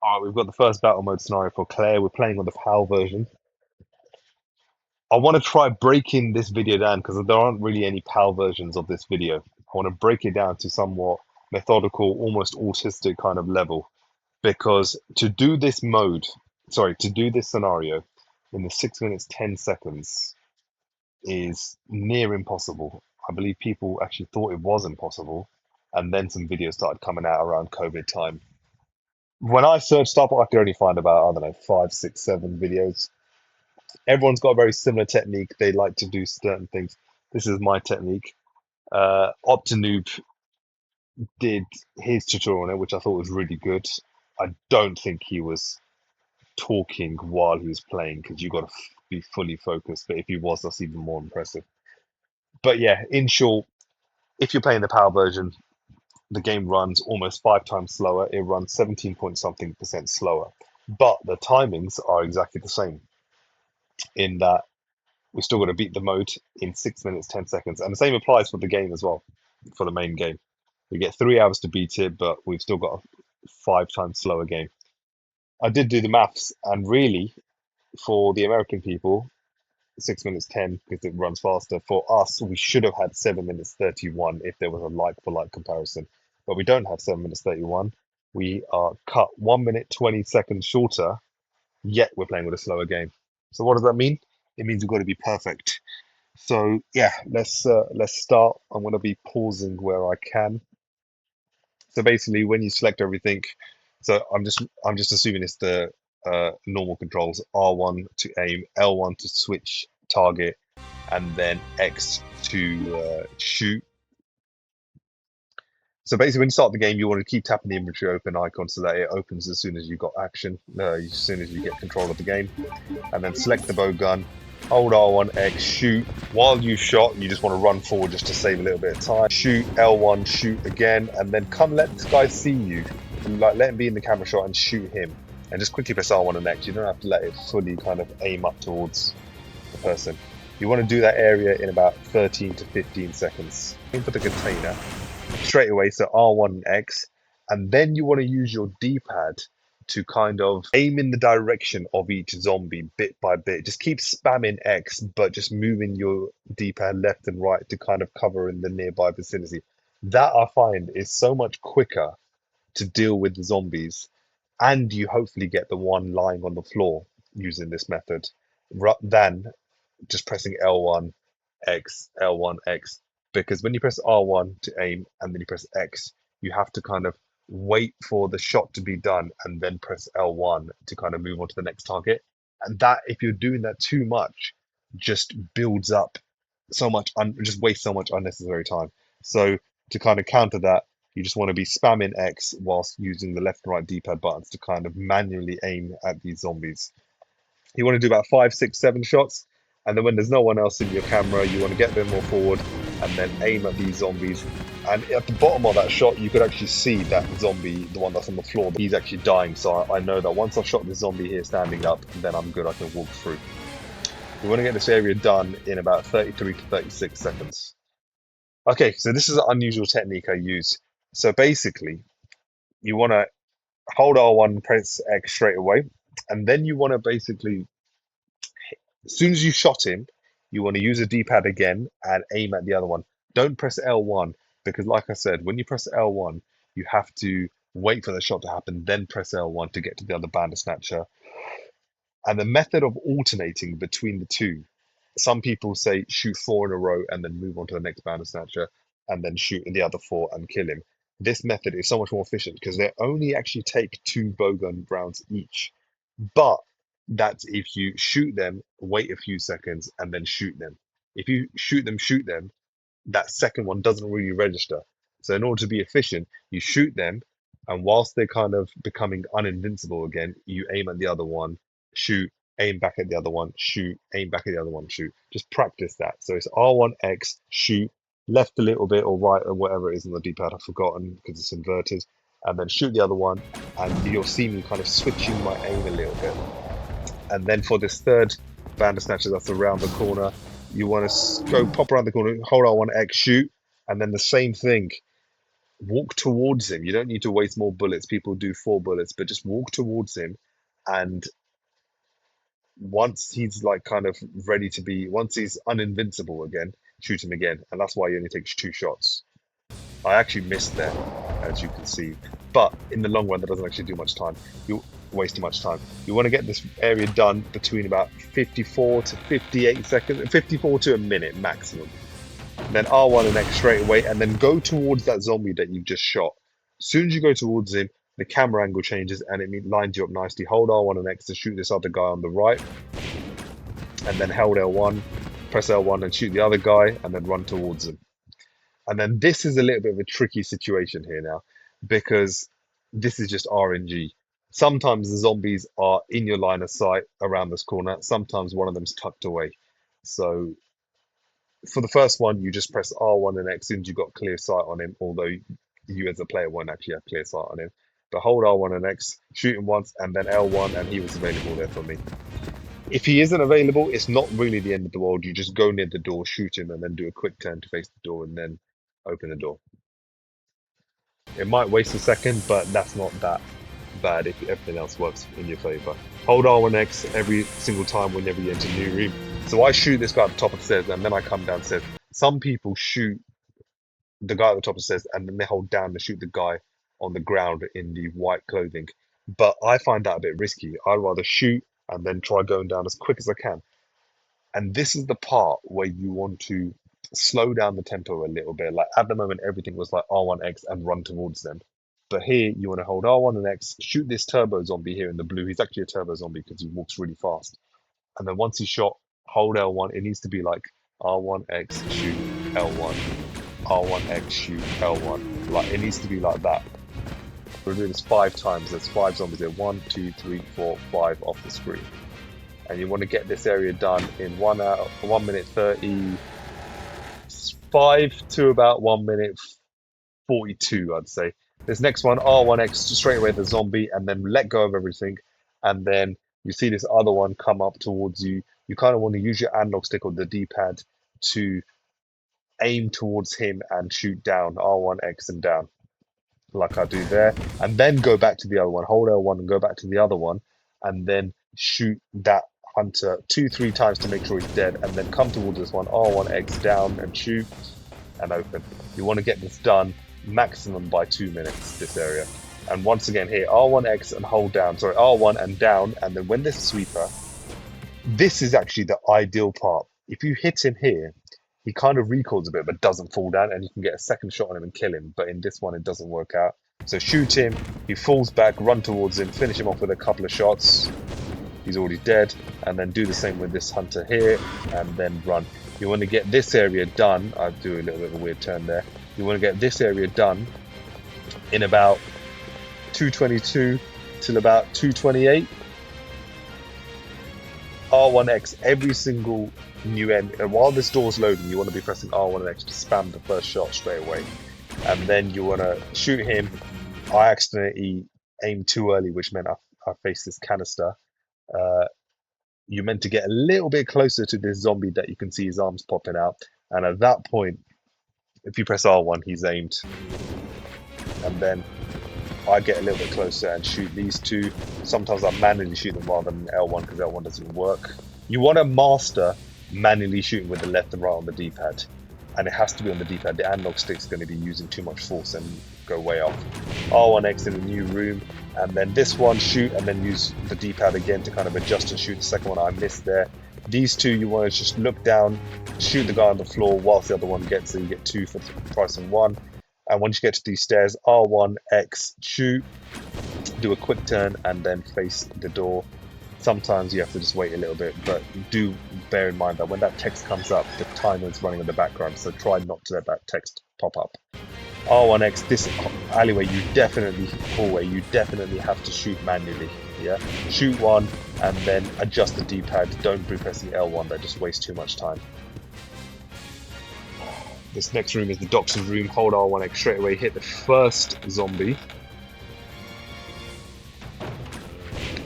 All right, we've got the first battle mode scenario for Claire. We're playing on the PAL version. I want to try breaking this video down because there aren't really any PAL versions of this video. I want to break it down to somewhat methodical, almost autistic kind of level. Because to do this mode, sorry, to do this scenario in the 6 minutes, 10 seconds is near impossible. I believe people actually thought it was impossible. And then some videos started coming out around COVID time. When I searched up, I could only find about, I don't know, five, six, seven videos. Everyone's got a very similar technique. They like to do certain things. This is my technique. Optinoob did his tutorial on it, which I thought was really good. I don't think he was talking while he was playing because you got to be fully focused. But if he was, that's even more impressive. But yeah, in short, if you're playing the power version, the game runs almost 5 times slower. It runs 17 point something percent slower. But the timings are exactly the same in that we still got to beat the mode in 6 minutes, 10 seconds. And the same applies for the game as well, for the main game. We get 3 hours to beat it, but we've still got a 5 times slower game. I did do the maths, and really, for the American people, 6 minutes 10 because it runs faster. For us, we should have had 7 minutes 31 if there was a like for like comparison, but we don't have 7 minutes 31. We are cut 1 minute 20 seconds shorter, yet we're playing with a slower game. So what does that mean? It means we've got to be perfect. So yeah, let's start. I'm going to be pausing where I can. So basically, when you select everything, so I'm just assuming it's the normal controls: R1 to aim, L1 to switch target, and then X to shoot. So basically, when you start the game, you want to keep tapping the inventory open icon so that it opens as soon as you got action, as soon as you get control of the game, and then select the bow gun, hold R1 X, shoot. While you shot, you just want to run forward just to save a little bit of time. Shoot L1, shoot again, and then come let this guy see you. Like let him be in the camera shot and shoot him. And just quickly press R1 and X. You don't have to let it fully kind of aim up towards the person. You want to do that area in about 13 to 15 seconds. Aim for the container straight away, so R1 and X, and then you want to use your D-pad to kind of aim in the direction of each zombie bit by bit. Just keep spamming X, but just moving your D-pad left and right to kind of cover in the nearby vicinity. That I find is so much quicker to deal with the zombies, and you hopefully get the one lying on the floor using this method than just pressing L1 X, L1 X, because when you press R1 to aim and then you press X, you have to kind of wait for the shot to be done and then press L1 to kind of move on to the next target. And that, if you're doing that too much, just builds up so much, just wastes so much unnecessary time. So to kind of counter that, you just want to be spamming X whilst using the left and right D-pad buttons to kind of manually aim at these zombies. You want to do about 5, 6, 7 shots, and then when there's no one else in your camera, you want to get a bit more forward and then aim at these zombies. And at the bottom of that shot, you could actually see that zombie, the one that's on the floor, he's actually dying. So I know that once I've shot this zombie here standing up, then I'm good, I can walk through. We want to get this area done in about 33 to 36 seconds. Okay, so this is an unusual technique I use. So basically, you want to hold R1, press X straight away, and then you want to basically, as soon as you shot him, you want to use a D-pad again and aim at the other one. Don't press L1 because, like I said, when you press L1, you have to wait for the shot to happen, then press L1 to get to the other Bandersnatcher. And the method of alternating between the two, some people say shoot four in a row and then move on to the next Bandersnatcher and then shoot in the other four and kill him. This method is so much more efficient because they only actually take 2 bowgun rounds each. But that's if you shoot them, wait a few seconds, and then shoot them. If you shoot them, that second one doesn't really register. So in order to be efficient, you shoot them, and whilst they're kind of becoming uninvincible again, you aim at the other one, shoot, aim back at the other one, shoot, aim back at the other one, shoot. Just practice that. So it's R1 X, shoot, left a little bit or right or whatever it is on the D-pad. I've forgotten because it's inverted, and then shoot the other one, and you'll see me kind of switching my aim a little bit. And then for this third Bandersnatcher that's around the corner, you want to go pop around the corner, hold R1 X, shoot, and then the same thing. walk towards him. You don't need to waste more bullets. People do 4 bullets, but just walk towards him. And once he's like kind of ready to be, once he's uninvincible again, shoot him again. And that's why he only takes 2 shots. I actually missed there, as you can see. But in the long run, that doesn't actually do much time. You waste too much time. You want to get this area done between about 54 to 58 seconds, 54 to a minute maximum. Then R1 and X straight away, and then go towards that zombie that you just shot. As soon as you go towards him, the camera angle changes and it lines you up nicely. Hold R1 and X to shoot this other guy on the right, and then hold L1, press L1 and shoot the other guy, and then run towards him. And then this is a little bit of a tricky situation here now, because this is just RNG. Sometimes the zombies are in your line of sight around this corner. Sometimes one of them's tucked away. So for the first one, you just press R1 and X as soon as you've got clear sight on him, although you as a player won't actually have clear sight on him. But hold R1 and X, shoot him once, and then L1, and he was available there for me. If he isn't available, it's not really the end of the world. You just go near the door, shoot him, and then do a quick turn to face the door, and then open the door. It might waste a second, but that's not that bad if everything else works in your favor. Hold R1X every single time whenever you enter a new room. So I shoot this guy at the top of the stairs, and then I come downstairs. Some people shoot the guy at the top of the stairs, and then they hold down to shoot the guy on the ground in the white clothing. But I find that a bit risky. I'd rather shoot and then try going down as quick as I can. And this is the part where you want to slow down the tempo a little bit. Like at the moment, everything was like R1X and run towards them. But here, you want to hold R1 and X, shoot this turbo zombie here in the blue. He's actually a turbo zombie because he walks really fast. And then once he's shot, hold L1. It needs to be like R1X, shoot L1. R1X, shoot L1. Like it needs to be like that. We're doing this 5 times. There's 5 zombies there. 1, 2, 3, 4, 5 off the screen. And you want to get this area done in 1 minute 35 to about 1 minute 42, I'd say. This next one, R1X, straight away the zombie, and then let go of everything. And then you see this other one come up towards you. You kind of want to use your analog stick or the D-pad to aim towards him and shoot down, R1X and down, like I do there. And then go back to the other one, hold L1 and go back to the other one, and then shoot that hunter 2-3 times to make sure he's dead, and then come towards this one, R1X down and shoot and open. You want to get this done maximum by 2 minutes, this area. And once again here, R1X and hold down, sorry, R1 and down, and then when this sweeper, this is actually the ideal part. If you hit him here, he kind of recoils a bit but doesn't fall down, and you can get a second shot on him and kill him. But in this one, it doesn't work out. So shoot him, he falls back, run towards him, finish him off with a couple of shots. He's already dead, and then do the same with this hunter here, and then run. You want to get this area done. I'll do a little bit of a weird turn there. You want to get this area done in about 2:22 till about 2:28. R1X every single new end. And while this door's loading, you want to be pressing R1X to spam the first shot straight away. And then you want to shoot him. I accidentally aimed too early, which meant I faced this canister. You're meant to get a little bit closer to this zombie that you can see his arms popping out. And at that point, if you press R1, he's aimed. And then I get a little bit closer and shoot these two. Sometimes I manually shoot them rather than L1 because L1 doesn't work. You want to master manually shooting with the left and right on the D-pad. And it has to be on the D-pad. The analog stick's going to be using too much force and go way off. R1X in a new room. And then this one, shoot, and then use the D-pad again to kind of adjust and shoot. The second one I missed there. These two, you want to just look down, shoot the guy on the floor whilst the other one gets it. You get 2 for the price of 1. And once you get to these stairs, R1X, shoot, do a quick turn, and then face the door. Sometimes you have to just wait a little bit, but do bear in mind that when that text comes up, the timer is running in the background, so try not to let that text pop up. R1X, this alleyway, hallway, you definitely have to shoot manually, yeah? Shoot one, and then adjust the D-pad. Don't be pressing L1, that just wastes too much time. This next room is the doctor's room. Hold R1X straight away, hit the first zombie.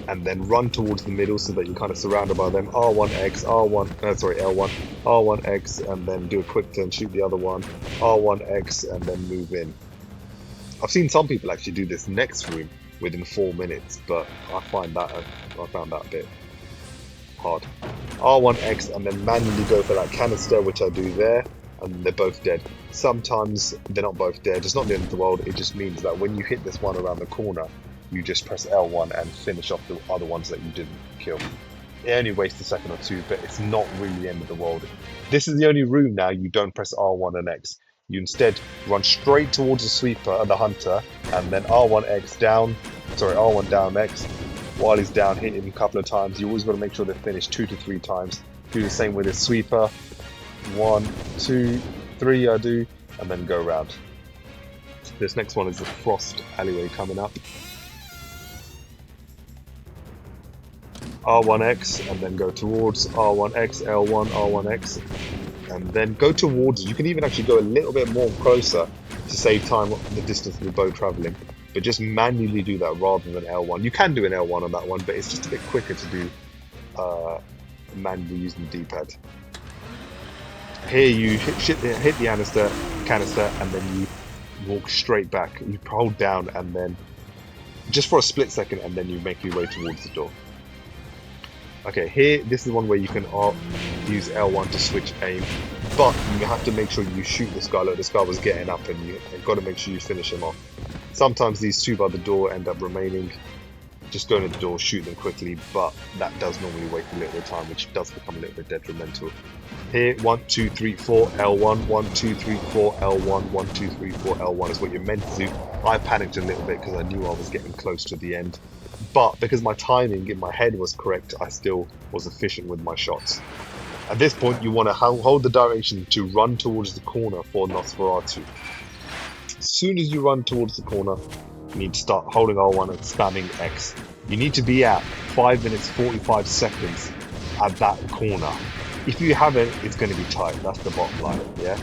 And then run towards the middle so that you're kind of surrounded by them. R1X, L1, R1X, and then do a quick turn, shoot the other one. R1X, and then move in. I've seen some people actually do this next room within 4 minutes, but I found that a bit hard. R1X and then manually go for that canister, which I do there, and they're both dead. Sometimes they're not both dead. It's not the end of the world. It just means that when you hit this one around the corner, you just press L1 and finish off the other ones that you didn't kill. It only wastes a second or two, but it's not really the end of the world. This is the only room now you don't press R1 and X. You instead run straight towards the sweeper, the hunter, and then R1X down, sorry, R1 down X. While he's down, hit him a couple of times. You always got to make sure they finish 2 to 3 times. Do the same with his sweeper. 1, 2, 3 I do, and then go around. This next one is the frost alleyway coming up. R1X and then go towards R1X, L1, R1X, and then go towards. You can even actually go a little bit more closer to save time the distance of the bow traveling, but just manually do that rather than L1. You can do an L1 on that one, but it's just a bit quicker to do manually using the D-pad. Here you hit the canister and then you walk straight back. You hold down and then just for a split second, and then you make your way towards the door. Okay, here, this is one where you can use L1 to switch aim, but you have to make sure you shoot this guy. Look, this guy was getting up and you've got to make sure you finish him off. Sometimes these two by the door end up remaining. Just go to the door, shoot them quickly, but that does normally waste a little bit of time, which does become a little bit detrimental. Here, 1, 2, 3, 4, L1, 1, 2, 3, 4, L1, 1, 2, 3, 4, L1 is what you're meant to do. I panicked a little bit because I knew I was getting close to the end. But because my timing in my head was correct, I still was efficient with my shots. At this point, you want to hold the direction to run towards the corner for Nosferatu. As soon as you run towards the corner, you need to start holding R1 and spamming X. You need to be at 5 minutes 45 seconds at that corner. If you haven't, it's going to be tight. That's the bottom line, yeah?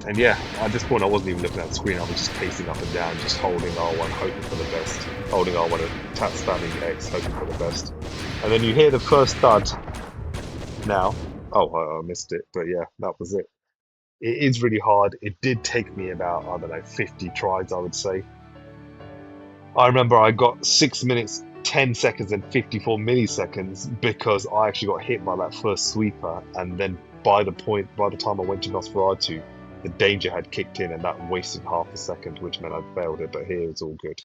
And yeah, at this point I wasn't even looking at the screen, I was just pacing up and down, just holding R1, hoping for the best. Holding R1 and tap spamming X, hoping for the best. And then you hear the first thud now. Oh, I missed it, but yeah, that was it. It is really hard. It did take me about, I don't know, 50 tries, I would say. I remember I got 6 minutes, 10 seconds and 54 milliseconds because I actually got hit by that first sweeper, and then by the time I went to Nosferatu, the danger had kicked in and that wasted half a second, which meant I'd failed it, but here it's all good.